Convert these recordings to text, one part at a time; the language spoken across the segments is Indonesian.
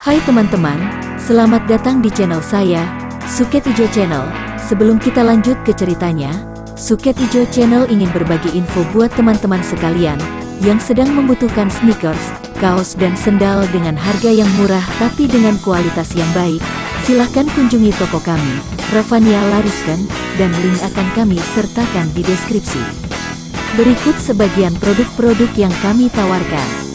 Hai teman-teman, selamat datang di channel saya, Suket Ijo Channel. Sebelum kita lanjut ke ceritanya, Suket Ijo Channel ingin berbagi info buat teman-teman sekalian yang sedang membutuhkan sneakers, kaos dan sendal dengan harga yang murah tapi dengan kualitas yang baik. Silahkan kunjungi toko kami, Ravania Lariskan, dan link akan kami sertakan di deskripsi. Berikut sebagian produk-produk yang kami tawarkan.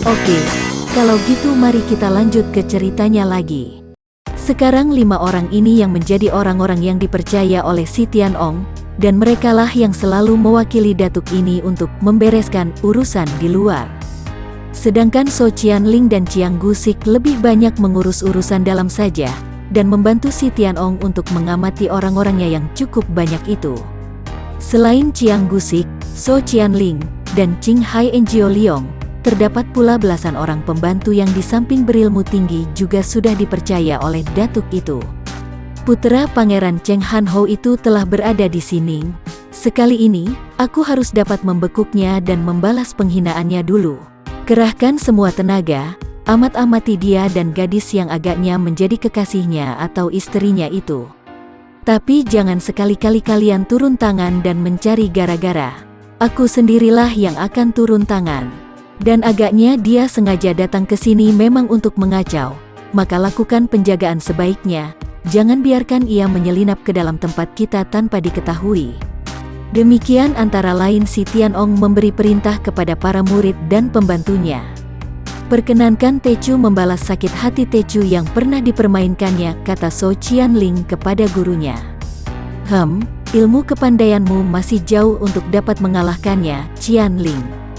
Oke, kalau gitu mari kita lanjut ke ceritanya lagi. Sekarang 5 orang ini yang menjadi orang-orang yang dipercaya oleh si Tianong, dan merekalah yang selalu mewakili datuk ini untuk membereskan urusan di luar. Sedangkan So Qianling dan Chiang Gusik lebih banyak mengurus urusan dalam saja, dan membantu si Tianong untuk mengamati orang-orangnya yang cukup banyak itu. Selain Chiang Gusik, So Qianling, dan Qing Hai Enjio Liong, terdapat pula belasan orang pembantu yang di samping berilmu tinggi juga sudah dipercaya oleh datuk itu. Putra Pangeran Cheng Han Ho itu telah berada di sini. Sekali ini, aku harus dapat membekuknya dan membalas penghinaannya dulu. Kerahkan semua tenaga, amat-amati dia dan gadis yang agaknya menjadi kekasihnya atau istrinya itu. Tapi jangan sekali-kali kalian turun tangan dan mencari gara-gara. Aku sendirilah yang akan turun tangan. Dan agaknya dia sengaja datang ke sini memang untuk mengacau, maka lakukan penjagaan sebaiknya, jangan biarkan ia menyelinap ke dalam tempat kita tanpa diketahui. Demikian antara lain si Tianong memberi perintah kepada para murid dan pembantunya. Perkenankan Tecu membalas sakit hati Tecu yang pernah dipermainkannya, kata So Qianling kepada gurunya. Ilmu kepandaianmu masih jauh untuk dapat mengalahkannya, Qianling.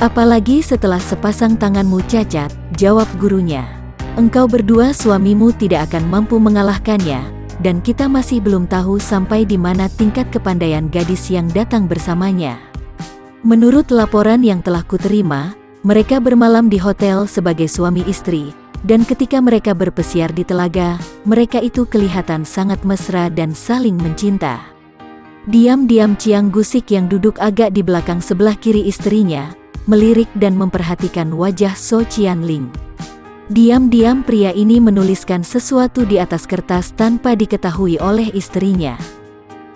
Apalagi setelah sepasang tanganmu cacat, jawab gurunya. Engkau berdua suamimu tidak akan mampu mengalahkannya, dan kita masih belum tahu sampai di mana tingkat kepandaian gadis yang datang bersamanya. Menurut laporan yang telah kuterima, mereka bermalam di hotel sebagai suami istri, dan ketika mereka berpesiar di telaga, mereka itu kelihatan sangat mesra dan saling mencinta. Diam-diam Chiang Gusik yang duduk agak di belakang sebelah kiri istrinya, melirik dan memperhatikan wajah So Qianling. Diam-diam pria ini menuliskan sesuatu di atas kertas tanpa diketahui oleh istrinya.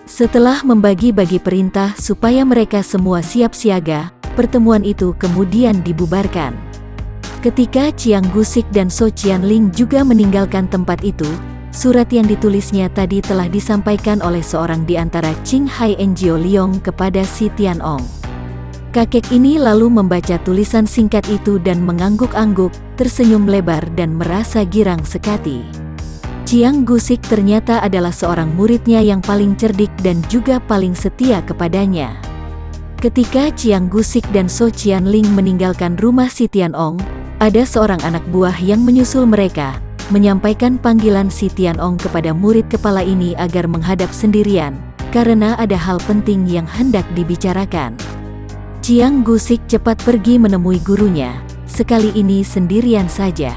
Setelah membagi-bagi perintah supaya mereka semua siap siaga, pertemuan itu kemudian dibubarkan. Ketika Chiang Gusik dan So Qianling juga meninggalkan tempat itu, surat yang ditulisnya tadi telah disampaikan oleh seorang di antara Qing Hai Enjio Liong kepada si Tianong. Kakek ini lalu membaca tulisan singkat itu dan mengangguk-angguk, tersenyum lebar dan merasa girang sekali. Chiang Gusik ternyata adalah seorang muridnya yang paling cerdik dan juga paling setia kepadanya. Ketika Chiang Gusik dan So Qianling meninggalkan rumah si Tianong, ada seorang anak buah yang menyusul mereka, menyampaikan panggilan si Tianong kepada murid kepala ini agar menghadap sendirian, karena ada hal penting yang hendak dibicarakan. Chiang Gusik cepat pergi menemui gurunya, sekali ini sendirian saja.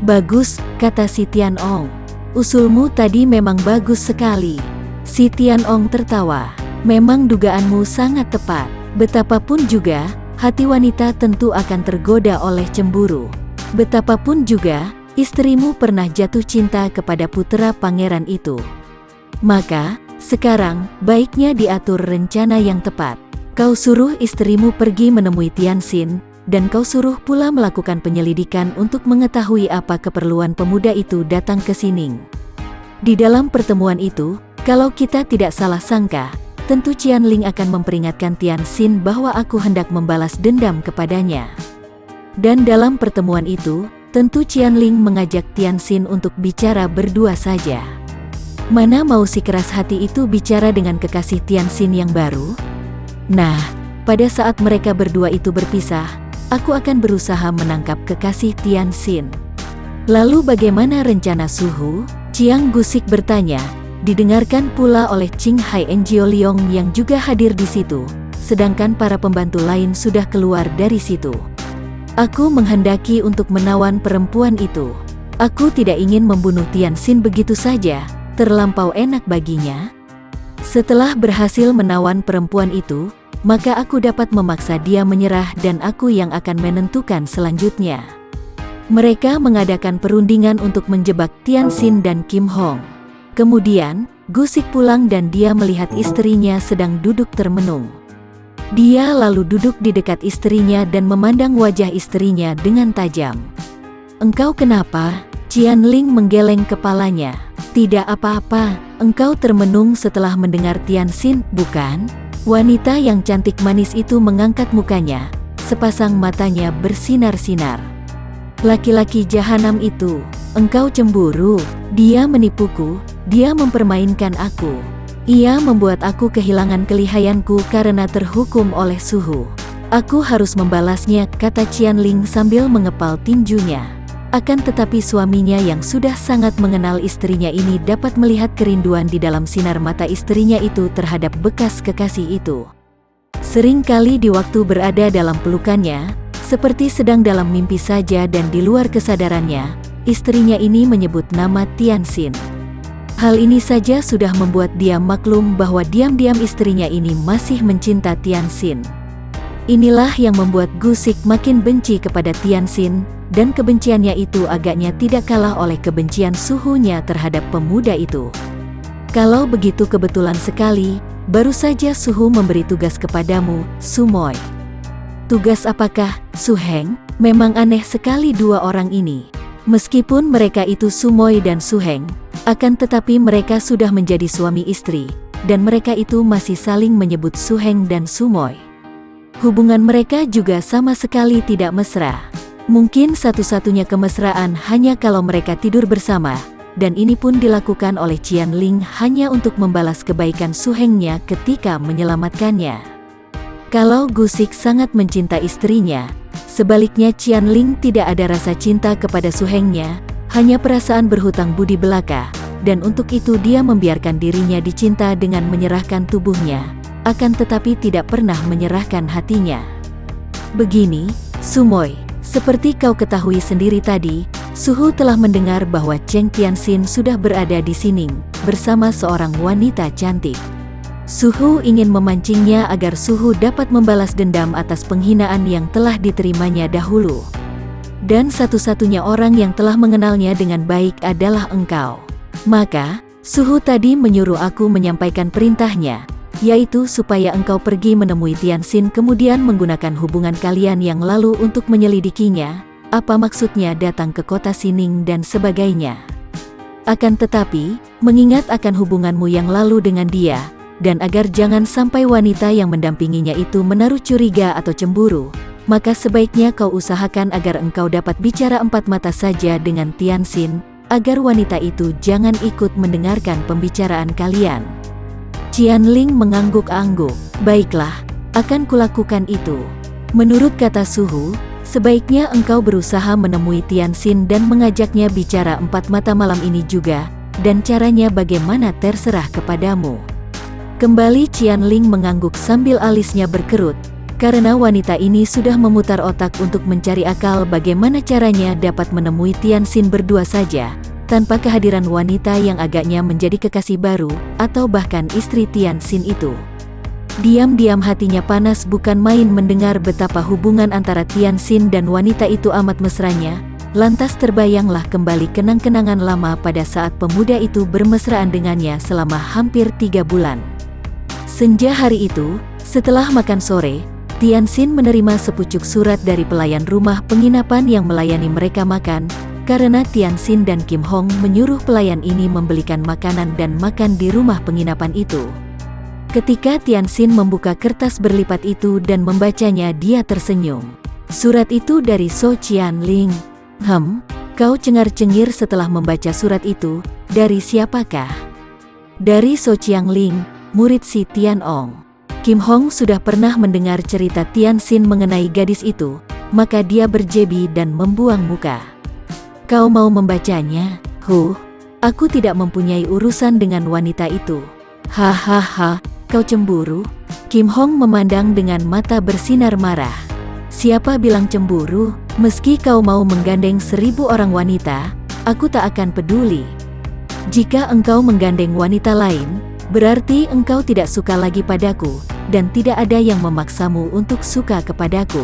Bagus, kata si Tianong. Usulmu tadi memang bagus sekali. Si Tianong tertawa. Memang dugaanmu sangat tepat. Betapapun juga, hati wanita tentu akan tergoda oleh cemburu. Betapapun juga, istrimu pernah jatuh cinta kepada putra pangeran itu. Maka, sekarang, baiknya diatur rencana yang tepat. Kau suruh istrimu pergi menemui Tianxin, dan kau suruh pula melakukan penyelidikan untuk mengetahui apa keperluan pemuda itu datang ke sini. Di dalam pertemuan itu, kalau kita tidak salah sangka, tentu Qianling akan memperingatkan Tianxin bahwa aku hendak membalas dendam kepadanya. Dan dalam pertemuan itu, tentu Qianling mengajak Tianxin untuk bicara berdua saja. Mana mau si keras hati itu bicara dengan kekasih Tianxin yang baru? Nah, pada saat mereka berdua itu berpisah, aku akan berusaha menangkap kekasih Tianxin. Lalu bagaimana rencana Suhu? Chiang Gusik bertanya, didengarkan pula oleh Qing Hai Enjio Liong yang juga hadir di situ, sedangkan para pembantu lain sudah keluar dari situ. Aku menghendaki untuk menawan perempuan itu. Aku tidak ingin membunuh Tianxin begitu saja, terlampau enak baginya. Setelah berhasil menawan perempuan itu, maka aku dapat memaksa dia menyerah dan aku yang akan menentukan selanjutnya. Mereka mengadakan perundingan untuk menjebak Tianxin dan Kim Hong. Kemudian, Gusik pulang dan dia melihat istrinya sedang duduk termenung. Dia lalu duduk di dekat istrinya dan memandang wajah istrinya dengan tajam. "Engkau kenapa?" Qianling menggeleng kepalanya. "Tidak apa-apa, engkau termenung setelah mendengar Tianxin, bukan?" Wanita yang cantik manis itu mengangkat mukanya, sepasang matanya bersinar-sinar. "Laki-laki jahanam itu, engkau cemburu. Dia menipuku, dia mempermainkan aku. Ia membuat aku kehilangan kelihayanku karena terhukum oleh suhu. Aku harus membalasnya," kata Qianling sambil mengepal tinjunya. Akan tetapi suaminya yang sudah sangat mengenal istrinya ini dapat melihat kerinduan di dalam sinar mata istrinya itu terhadap bekas kekasih itu. Seringkali di waktu berada dalam pelukannya, seperti sedang dalam mimpi saja dan di luar kesadarannya, istrinya ini menyebut nama Tianxin. Hal ini saja sudah membuat dia maklum bahwa diam-diam istrinya ini masih mencinta Tianxin. Inilah yang membuat Gusik makin benci kepada Tianxin, dan kebenciannya itu agaknya tidak kalah oleh kebencian suhunya terhadap pemuda itu. "Kalau begitu kebetulan sekali, baru saja suhu memberi tugas kepadamu, Sumoy." "Tugas apakah, Su Heng?" Memang aneh sekali dua orang ini. Meskipun mereka itu Sumoy dan Su Heng, akan tetapi mereka sudah menjadi suami istri, dan mereka itu masih saling menyebut Su Heng dan Sumoy. Hubungan mereka juga sama sekali tidak mesra. Mungkin satu-satunya kemesraan hanya kalau mereka tidur bersama, dan ini pun dilakukan oleh Qianling hanya untuk membalas kebaikan Su Hengnya ketika menyelamatkannya. Kalau Gusik sangat mencinta istrinya, sebaliknya Qianling tidak ada rasa cinta kepada Su Hengnya, hanya perasaan berhutang budi belaka, dan untuk itu dia membiarkan dirinya dicinta dengan menyerahkan tubuhnya, akan tetapi tidak pernah menyerahkan hatinya. "Begini, Sumoy, seperti kau ketahui sendiri tadi, Suhu telah mendengar bahwa Cheng Tianxin sudah berada di sini, bersama seorang wanita cantik. Suhu ingin memancingnya agar Suhu dapat membalas dendam atas penghinaan yang telah diterimanya dahulu. Dan satu-satunya orang yang telah mengenalnya dengan baik adalah engkau. Maka, Suhu tadi menyuruh aku menyampaikan perintahnya, yaitu supaya engkau pergi menemui Tianxin kemudian menggunakan hubungan kalian yang lalu untuk menyelidikinya, apa maksudnya datang ke kota Sining dan sebagainya. Akan tetapi, mengingat akan hubunganmu yang lalu dengan dia, dan agar jangan sampai wanita yang mendampinginya itu menaruh curiga atau cemburu, maka sebaiknya kau usahakan agar engkau dapat bicara empat mata saja dengan Tianxin, agar wanita itu jangan ikut mendengarkan pembicaraan kalian." Qianling mengangguk-angguk. "Baiklah, akan kulakukan itu. Menurut kata Suhu, sebaiknya engkau berusaha menemui Tianxin dan mengajaknya bicara empat mata malam ini juga, dan caranya bagaimana terserah kepadamu." Kembali Qianling mengangguk sambil alisnya berkerut, karena wanita ini sudah memutar otak untuk mencari akal bagaimana caranya dapat menemui Tianxin berdua saja, tanpa kehadiran wanita yang agaknya menjadi kekasih baru, atau bahkan istri Tianxin itu. Diam-diam hatinya panas bukan main mendengar betapa hubungan antara Tianxin dan wanita itu amat mesranya, lantas terbayanglah kembali kenang-kenangan lama pada saat pemuda itu bermesraan dengannya selama hampir 3 bulan. Senja hari itu, setelah makan sore, Tianxin menerima sepucuk surat dari pelayan rumah penginapan yang melayani mereka makan, karena Tianxin dan Kim Hong menyuruh pelayan ini membelikan makanan dan makan di rumah penginapan itu. Ketika Tianxin membuka kertas berlipat itu dan membacanya, dia tersenyum. "Surat itu dari So Qianling." Kau cengar-cengir setelah membaca surat itu, "Dari siapakah?" "Dari So Qianling, murid si Tianong." Kim Hong sudah pernah mendengar cerita Tianxin mengenai gadis itu, maka dia berjebi dan membuang muka. "Kau mau membacanya?" Aku tidak mempunyai urusan dengan wanita itu." "Hahaha, kau cemburu?" Kim Hong memandang dengan mata bersinar marah. "Siapa bilang cemburu? Meski kau mau menggandeng 1000 orang wanita, aku tak akan peduli. Jika engkau menggandeng wanita lain, berarti engkau tidak suka lagi padaku, dan tidak ada yang memaksamu untuk suka kepadaku.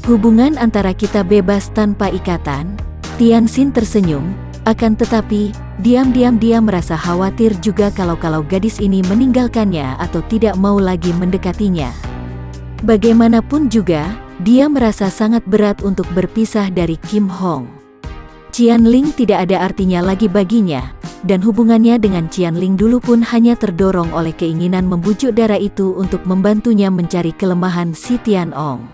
Hubungan antara kita bebas tanpa ikatan." Tianxin tersenyum, akan tetapi, diam-diam dia merasa khawatir juga kalau gadis ini meninggalkannya atau tidak mau lagi mendekatinya. Bagaimanapun juga, dia merasa sangat berat untuk berpisah dari Kim Hong. Qianling tidak ada artinya lagi baginya, dan hubungannya dengan Qianling dulu pun hanya terdorong oleh keinginan membujuk darah itu untuk membantunya mencari kelemahan si Tianong.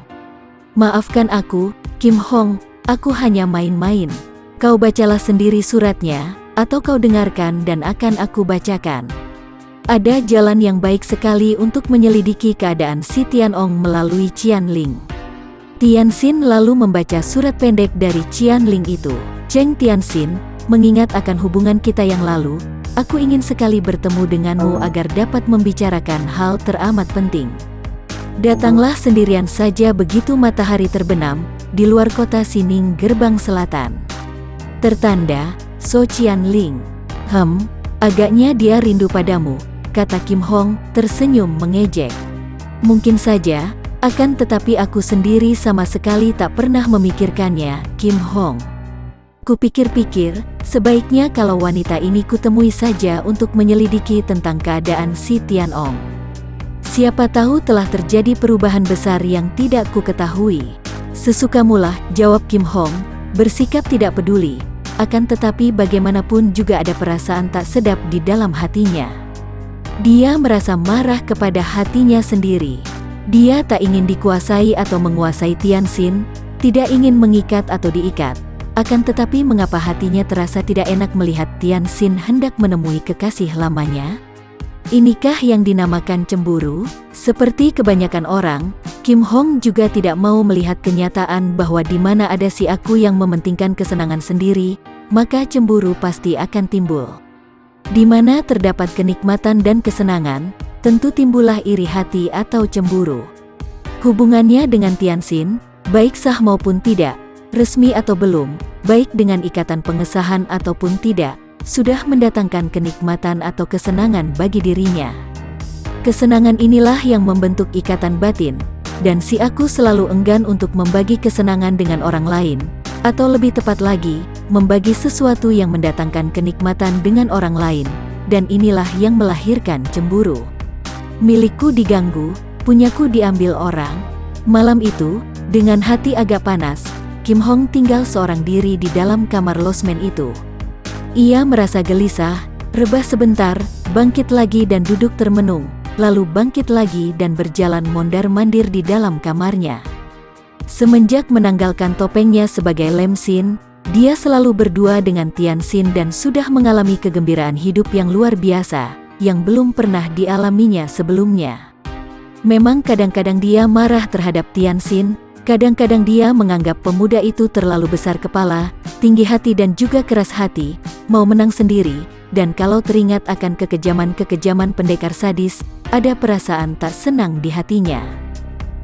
"Maafkan aku, Kim Hong, aku hanya main-main. Kau bacalah sendiri suratnya, atau kau dengarkan dan akan aku bacakan." Ada jalan yang baik sekali untuk menyelidiki keadaan si Tianong melalui Qianling. Tianxin lalu membaca surat pendek dari Qianling itu. "Cheng Tianxin, mengingat akan hubungan kita yang lalu, aku ingin sekali bertemu denganmu agar dapat membicarakan hal teramat penting. Datanglah sendirian saja begitu matahari terbenam, di luar kota Sining gerbang selatan. Tertanda, So Qianling." Agaknya dia rindu padamu," kata Kim Hong, tersenyum mengejek. "Mungkin saja, akan tetapi aku sendiri sama sekali tak pernah memikirkannya, Kim Hong. Kupikir-pikir, sebaiknya kalau wanita ini kutemui saja untuk menyelidiki tentang keadaan si Tianong. Siapa tahu telah terjadi perubahan besar yang tidak ku ketahui." "Sesukamulah," jawab Kim Hong, bersikap tidak peduli. Akan tetapi bagaimanapun juga ada perasaan tak sedap di dalam hatinya. Dia merasa marah kepada hatinya sendiri. Dia tak ingin dikuasai atau menguasai Tianxin, tidak ingin mengikat atau diikat. Akan tetapi mengapa hatinya terasa tidak enak melihat Tianxin hendak menemui kekasih lamanya? Inikah yang dinamakan cemburu? Seperti kebanyakan orang, Kim Hong juga tidak mau melihat kenyataan bahwa di mana ada si aku yang mementingkan kesenangan sendiri, maka cemburu pasti akan timbul. Di mana terdapat kenikmatan dan kesenangan, tentu timbullah iri hati atau cemburu. Hubungannya dengan Tianxin, baik sah maupun tidak, resmi atau belum, baik dengan ikatan pengesahan ataupun tidak, sudah mendatangkan kenikmatan atau kesenangan bagi dirinya. Kesenangan inilah yang membentuk ikatan batin, dan si aku selalu enggan untuk membagi kesenangan dengan orang lain, atau lebih tepat lagi, membagi sesuatu yang mendatangkan kenikmatan dengan orang lain, dan inilah yang melahirkan cemburu. Milikku diganggu, punyaku diambil orang. Malam itu, dengan hati agak panas, Kim Hong tinggal seorang diri di dalam kamar losmen itu. Ia merasa gelisah, rebah sebentar, bangkit lagi dan duduk termenung, lalu bangkit lagi dan berjalan mondar-mandir di dalam kamarnya. Semenjak menanggalkan topengnya sebagai Lem Xin, dia selalu berdua dengan Tianxin dan sudah mengalami kegembiraan hidup yang luar biasa, yang belum pernah dialaminya sebelumnya. Memang kadang-kadang dia marah terhadap Tianxin, kadang-kadang dia menganggap pemuda itu terlalu besar kepala, tinggi hati dan juga keras hati, mau menang sendiri, dan kalau teringat akan kekejaman-kekejaman pendekar sadis, ada perasaan tak senang di hatinya.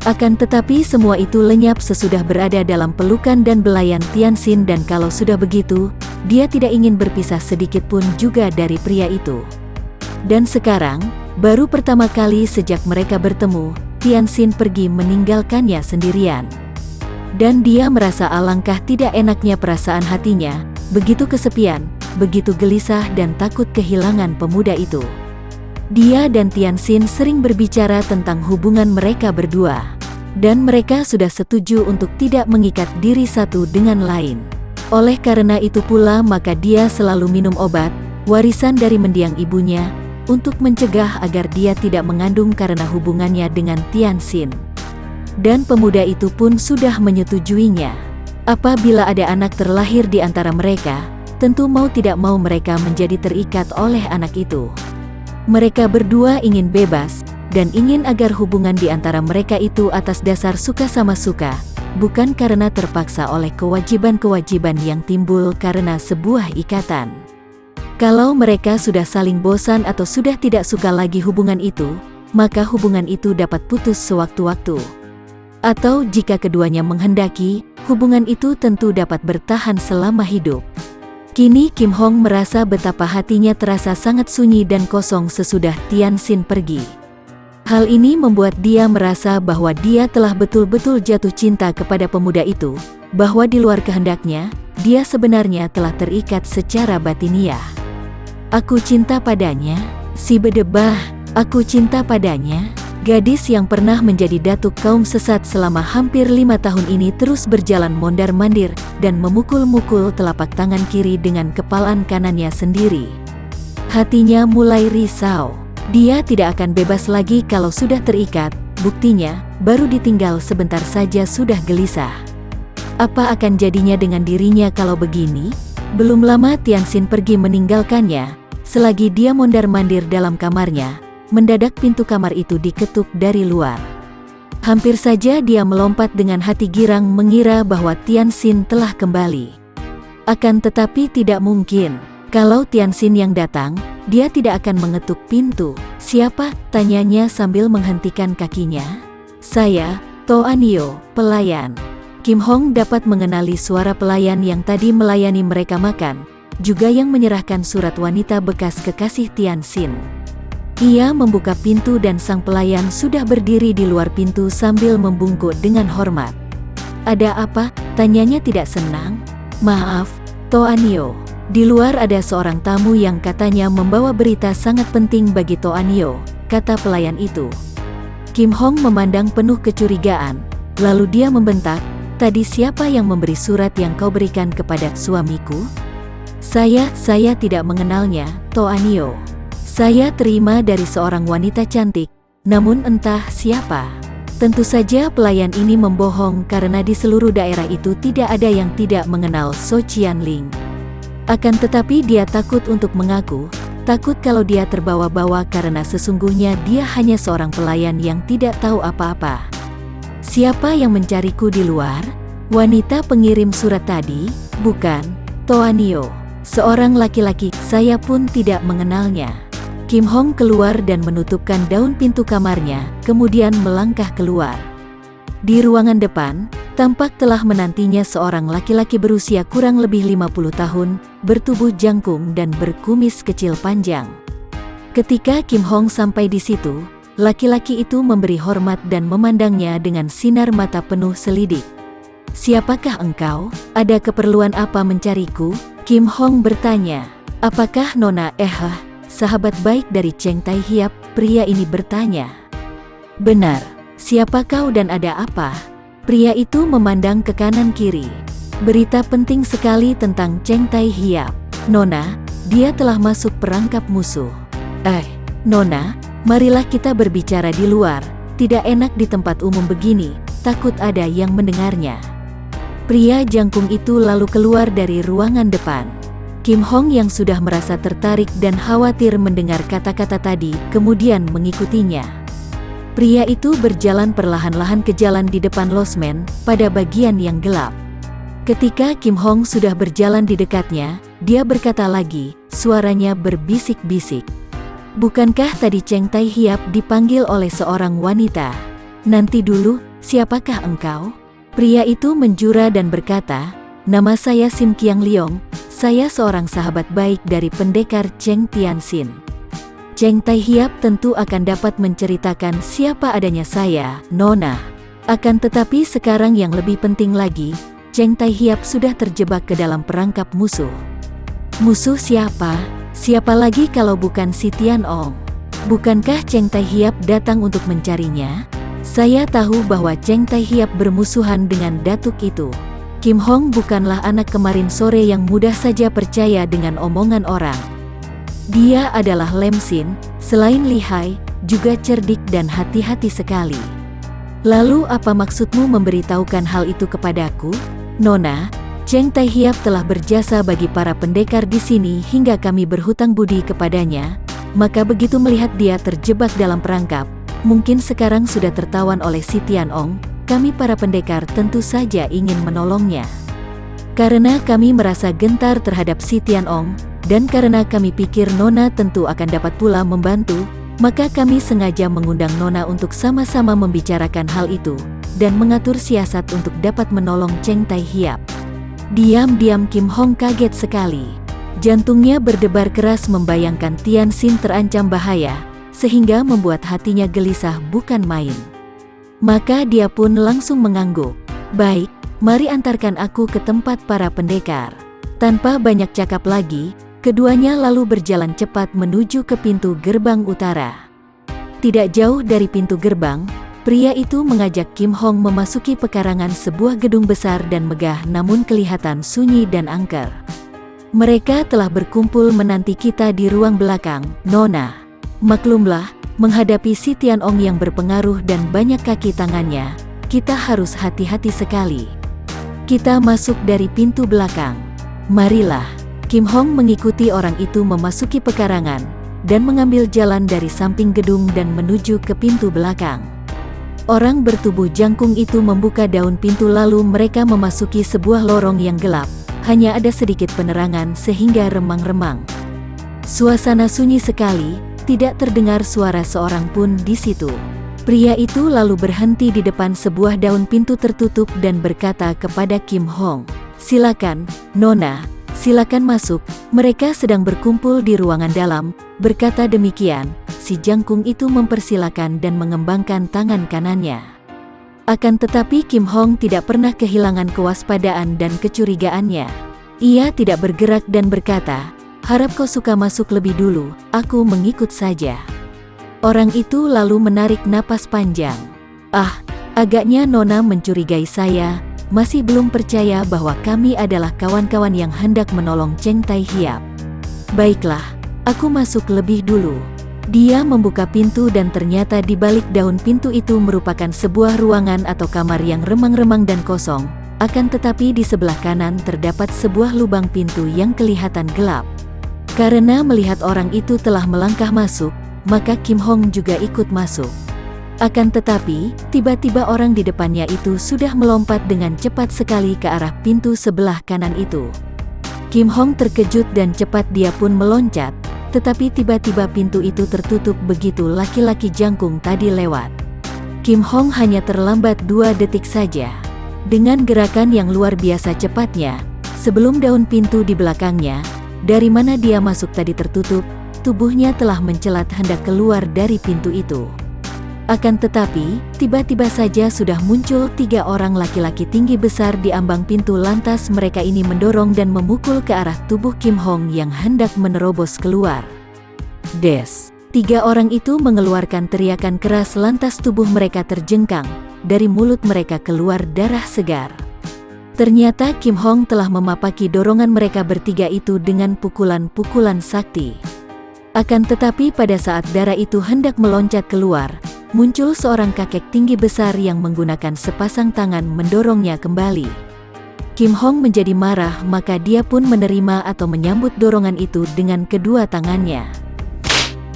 Akan tetapi semua itu lenyap sesudah berada dalam pelukan dan belayan Tianxin, dan kalau sudah begitu, dia tidak ingin berpisah sedikit pun juga dari pria itu. Dan sekarang, baru pertama kali sejak mereka bertemu, Tianxin pergi meninggalkannya sendirian. Dan dia merasa alangkah tidak enaknya perasaan hatinya, begitu kesepian, begitu gelisah dan takut kehilangan pemuda itu. Dia dan Tianxin sering berbicara tentang hubungan mereka berdua, dan mereka sudah setuju untuk tidak mengikat diri satu dengan lain. Oleh karena itu pula maka dia selalu minum obat, warisan dari mendiang ibunya, untuk mencegah agar dia tidak mengandung karena hubungannya dengan Tianxin. Dan pemuda itu pun sudah menyetujuinya. Apabila ada anak terlahir di antara mereka, tentu mau tidak mau mereka menjadi terikat oleh anak itu. Mereka berdua ingin bebas, dan ingin agar hubungan di antara mereka itu atas dasar suka sama suka, bukan karena terpaksa oleh kewajiban-kewajiban yang timbul karena sebuah ikatan. Kalau mereka sudah saling bosan atau sudah tidak suka lagi hubungan itu, maka hubungan itu dapat putus sewaktu-waktu. Atau jika keduanya menghendaki, hubungan itu tentu dapat bertahan selama hidup. Kini Kim Hong merasa betapa hatinya terasa sangat sunyi dan kosong sesudah Tian Xin pergi. Hal ini membuat dia merasa bahwa dia telah betul-betul jatuh cinta kepada pemuda itu, bahwa di luar kehendaknya, dia sebenarnya telah terikat secara batiniah. Aku cinta padanya, si bedebah, aku cinta padanya. Gadis yang pernah menjadi datuk kaum sesat selama hampir 5 tahun ini terus berjalan mondar-mandir dan memukul-mukul telapak tangan kiri dengan kepalan kanannya sendiri. Hatinya mulai risau. Dia tidak akan bebas lagi kalau sudah terikat, buktinya, baru ditinggal sebentar saja sudah gelisah. Apa akan jadinya dengan dirinya kalau begini? Belum lama Tian Xin pergi meninggalkannya, selagi dia mondar-mandir dalam kamarnya. Mendadak pintu kamar itu diketuk dari luar. Hampir saja dia melompat dengan hati girang mengira bahwa Tian Xin telah kembali. Akan tetapi tidak mungkin. Kalau Tian Xin yang datang, dia tidak akan mengetuk pintu. Siapa? Tanyanya sambil menghentikan kakinya. Saya, Toanio, pelayan. Kim Hong dapat mengenali suara pelayan yang tadi melayani mereka makan, juga yang menyerahkan surat wanita bekas kekasih Tian Xin. Ia membuka pintu dan sang pelayan sudah berdiri di luar pintu sambil membungkuk dengan hormat. Ada apa? Tanyanya tidak senang. Maaf, Toanio. Di luar ada seorang tamu yang katanya membawa berita sangat penting bagi Toanio, kata pelayan itu. Kim Hong memandang penuh kecurigaan, lalu dia membentak, tadi siapa yang memberi surat yang kau berikan kepada suamiku? Saya tidak mengenalnya, Toanio. Saya terima dari seorang wanita cantik, namun entah siapa. Tentu saja pelayan ini membohong karena di seluruh daerah itu tidak ada yang tidak mengenal So Qianling. Akan tetapi dia takut untuk mengaku, takut kalau dia terbawa-bawa karena sesungguhnya dia hanya seorang pelayan yang tidak tahu apa-apa. Siapa yang mencariku di luar? Wanita pengirim surat tadi? Bukan, Toanio. Seorang laki-laki, saya pun tidak mengenalnya. Kim Hong keluar dan menutupkan daun pintu kamarnya, kemudian melangkah keluar. Di ruangan depan, tampak telah menantinya seorang laki-laki berusia kurang lebih 50 tahun, bertubuh jangkung dan berkumis kecil panjang. Ketika Kim Hong sampai di situ, laki-laki itu memberi hormat dan memandangnya dengan sinar mata penuh selidik. Siapakah engkau? Ada keperluan apa mencariku? Kim Hong bertanya. Apakah Nona sahabat baik dari Cheng Tai Hiap? Pria ini bertanya. Benar, siapa kau dan ada apa? Pria itu memandang ke kanan kiri. Berita penting sekali tentang Cheng Tai Hiap. Nona, dia telah masuk perangkap musuh. Nona, marilah kita berbicara di luar, tidak enak di tempat umum begini, takut ada yang mendengarnya. Pria jangkung itu lalu keluar dari ruangan depan. Kim Hong yang sudah merasa tertarik dan khawatir mendengar kata-kata tadi, kemudian mengikutinya. Pria itu berjalan perlahan-lahan ke jalan di depan losmen, pada bagian yang gelap. Ketika Kim Hong sudah berjalan di dekatnya, dia berkata lagi, suaranya berbisik-bisik. Bukankah tadi Cheng Tai Hiap dipanggil oleh seorang wanita? Nanti dulu, siapakah engkau? Pria itu menjura dan berkata, nama saya Sim Qiang Liong, saya seorang sahabat baik dari pendekar Cheng Tian Xin. Cheng Tai Hiap tentu akan dapat menceritakan siapa adanya saya, Nona. Akan tetapi sekarang yang lebih penting lagi, Cheng Tai Hiap sudah terjebak ke dalam perangkap musuh. Musuh siapa? Siapa lagi kalau bukan si Tian Ong? Bukankah Cheng Tai Hiap datang untuk mencarinya? Saya tahu bahwa Cheng Tai Hiap bermusuhan dengan datuk itu. Kim Hong bukanlah anak kemarin sore yang mudah saja percaya dengan omongan orang. Dia adalah Lem Xin, selain lihai, juga cerdik dan hati-hati sekali. Lalu apa maksudmu memberitahukan hal itu kepadaku? Nona, Cheng Tai Hiap telah berjasa bagi para pendekar di sini hingga kami berhutang budi kepadanya, maka begitu melihat dia terjebak dalam perangkap, mungkin sekarang sudah tertawan oleh si Tian Ong, kami para pendekar tentu saja ingin menolongnya. Karena kami merasa gentar terhadap si Tian Ong, dan karena kami pikir Nona tentu akan dapat pula membantu, maka kami sengaja mengundang Nona untuk sama-sama membicarakan hal itu, dan mengatur siasat untuk dapat menolong Cheng Tai Hiap. Diam-diam Kim Hong kaget sekali. Jantungnya berdebar keras membayangkan Tian Xin terancam bahaya, sehingga membuat hatinya gelisah bukan main. Maka dia pun langsung mengangguk. "Baik, mari antarkan aku ke tempat para pendekar." Tanpa banyak cakap lagi, keduanya lalu berjalan cepat menuju ke pintu gerbang utara. Tidak jauh dari pintu gerbang, pria itu mengajak Kim Hong memasuki pekarangan sebuah gedung besar dan megah namun kelihatan sunyi dan angker. "Mereka telah berkumpul menanti kita di ruang belakang, Nona. Maklumlah, menghadapi si Tianong yang berpengaruh dan banyak kaki tangannya, kita harus hati-hati sekali. Kita masuk dari pintu belakang. Marilah." Kim Hong mengikuti orang itu memasuki pekarangan, dan mengambil jalan dari samping gedung dan menuju ke pintu belakang. Orang bertubuh jangkung itu membuka daun pintu lalu mereka memasuki sebuah lorong yang gelap. Hanya ada sedikit penerangan sehingga remang-remang. Suasana sunyi sekali, tidak terdengar suara seorang pun di situ. Pria itu lalu berhenti di depan sebuah daun pintu tertutup dan berkata kepada Kim Hong, "Silakan, Nona, silakan masuk, mereka sedang berkumpul di ruangan dalam." Berkata demikian, si jangkung itu mempersilakan dan mengembangkan tangan kanannya. Akan tetapi Kim Hong tidak pernah kehilangan kewaspadaan dan kecurigaannya. Ia tidak bergerak dan berkata, "Harap kau suka masuk lebih dulu, aku mengikut saja." Orang itu lalu menarik napas panjang. "Ah, agaknya Nona mencurigai saya, masih belum percaya bahwa kami adalah kawan-kawan yang hendak menolong Cheng Tai Hiap. Baiklah, aku masuk lebih dulu." Dia membuka pintu dan ternyata di balik daun pintu itu merupakan sebuah ruangan atau kamar yang remang-remang dan kosong. Akan tetapi di sebelah kanan terdapat sebuah lubang pintu yang kelihatan gelap. Karena melihat orang itu telah melangkah masuk, maka Kim Hong juga ikut masuk. Akan tetapi, tiba-tiba orang di depannya itu sudah melompat dengan cepat sekali ke arah pintu sebelah kanan itu. Kim Hong terkejut dan cepat dia pun meloncat. Tetapi tiba-tiba pintu itu tertutup begitu laki-laki jangkung tadi lewat. Kim Hong hanya terlambat 2 detik saja. Dengan gerakan yang luar biasa cepatnya, sebelum daun pintu di belakangnya, dari mana dia masuk tadi tertutup, tubuhnya telah mencelat hendak keluar dari pintu itu. Akan tetapi, tiba-tiba saja sudah muncul 3 orang laki-laki tinggi besar di ambang pintu lantas mereka ini mendorong dan memukul ke arah tubuh Kim Hong yang hendak menerobos keluar. Des! 3 orang itu mengeluarkan teriakan keras lantas tubuh mereka terjengkang, dari mulut mereka keluar darah segar. Ternyata Kim Hong telah memapaki dorongan mereka bertiga itu dengan pukulan-pukulan sakti. Akan tetapi pada saat darah itu hendak meloncat keluar, muncul seorang kakek tinggi besar yang menggunakan sepasang tangan mendorongnya kembali. Kim Hong menjadi marah maka dia pun menerima atau menyambut dorongan itu dengan kedua tangannya.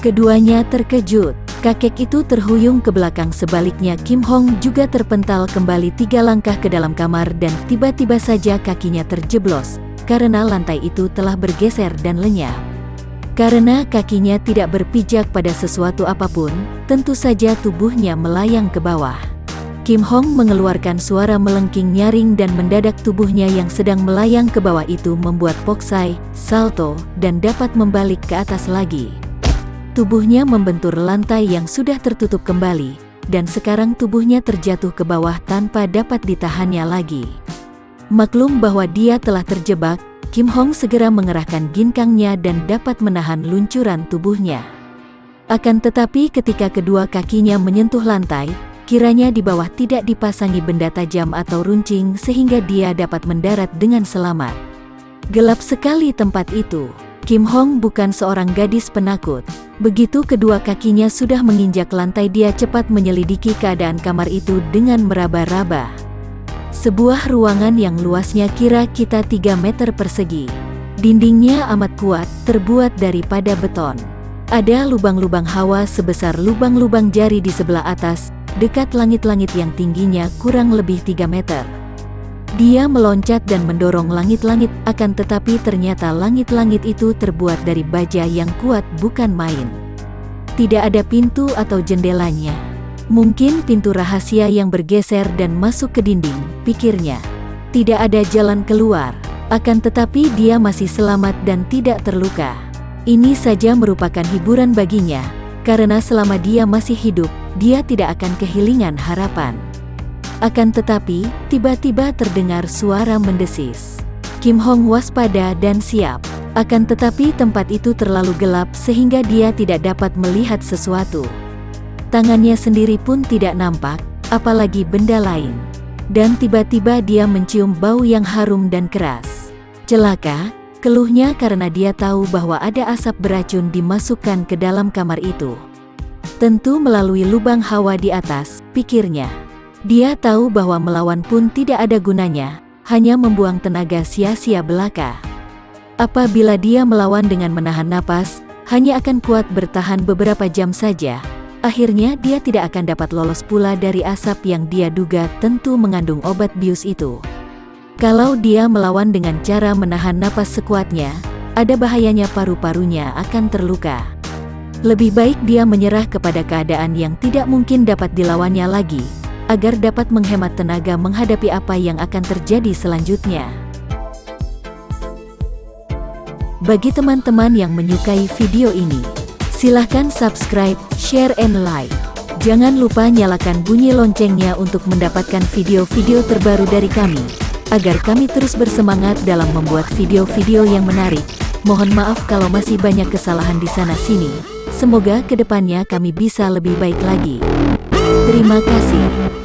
Keduanya terkejut, kakek itu terhuyung ke belakang sebaliknya Kim Hong juga terpental kembali 3 langkah ke dalam kamar dan tiba-tiba saja kakinya terjeblos, karena lantai itu telah bergeser dan lenyap. Karena kakinya tidak berpijak pada sesuatu apapun, tentu saja tubuhnya melayang ke bawah. Kim Hong mengeluarkan suara melengking nyaring dan mendadak tubuhnya yang sedang melayang ke bawah itu membuat poksai, salto, dan dapat membalik ke atas lagi. Tubuhnya membentur lantai yang sudah tertutup kembali, dan sekarang tubuhnya terjatuh ke bawah tanpa dapat ditahannya lagi. Maklum bahwa dia telah terjebak, Kim Hong segera mengerahkan ginkangnya dan dapat menahan luncuran tubuhnya. Akan tetapi ketika kedua kakinya menyentuh lantai, kiranya di bawah tidak dipasangi benda tajam atau runcing sehingga dia dapat mendarat dengan selamat. Gelap sekali tempat itu. Kim Hong bukan seorang gadis penakut. Begitu kedua kakinya sudah menginjak lantai dia cepat menyelidiki keadaan kamar itu dengan meraba-raba. Sebuah ruangan yang luasnya kira-kira 3 meter persegi. Dindingnya amat kuat, terbuat daripada beton. Ada lubang-lubang hawa sebesar lubang-lubang jari di sebelah atas, dekat langit-langit yang tingginya kurang lebih 3 meter. Dia meloncat dan mendorong langit-langit, akan tetapi ternyata langit-langit itu terbuat dari baja yang kuat bukan main. Tidak ada pintu atau jendelanya. Mungkin pintu rahasia yang bergeser dan masuk ke dinding, pikirnya. Tidak ada jalan keluar. Akan tetapi dia masih selamat dan tidak terluka. Ini saja merupakan hiburan baginya, karena selama dia masih hidup, dia tidak akan kehilangan harapan. Akan tetapi, tiba-tiba terdengar suara mendesis. Kim Hong waspada dan siap. Akan tetapi tempat itu terlalu gelap sehingga dia tidak dapat melihat sesuatu. Tangannya sendiri pun tidak nampak, apalagi benda lain. Dan tiba-tiba dia mencium bau yang harum dan keras. Celaka, keluhnya karena dia tahu bahwa ada asap beracun dimasukkan ke dalam kamar itu. Tentu melalui lubang hawa di atas, pikirnya. Dia tahu bahwa melawan pun tidak ada gunanya, hanya membuang tenaga sia-sia belaka. Apabila dia melawan dengan menahan napas, hanya akan kuat bertahan beberapa jam saja. Akhirnya dia tidak akan dapat lolos pula dari asap yang dia duga tentu mengandung obat bius itu. Kalau dia melawan dengan cara menahan napas sekuatnya, ada bahayanya paru-parunya akan terluka. Lebih baik dia menyerah kepada keadaan yang tidak mungkin dapat dilawannya lagi, agar dapat menghemat tenaga menghadapi apa yang akan terjadi selanjutnya. Bagi teman-teman yang menyukai video ini, silahkan subscribe, share, and like. Jangan lupa nyalakan bunyi loncengnya untuk mendapatkan video-video terbaru dari kami, agar kami terus bersemangat dalam membuat video-video yang menarik. Mohon maaf kalau masih banyak kesalahan di sana-sini. Semoga kedepannya kami bisa lebih baik lagi. Terima kasih.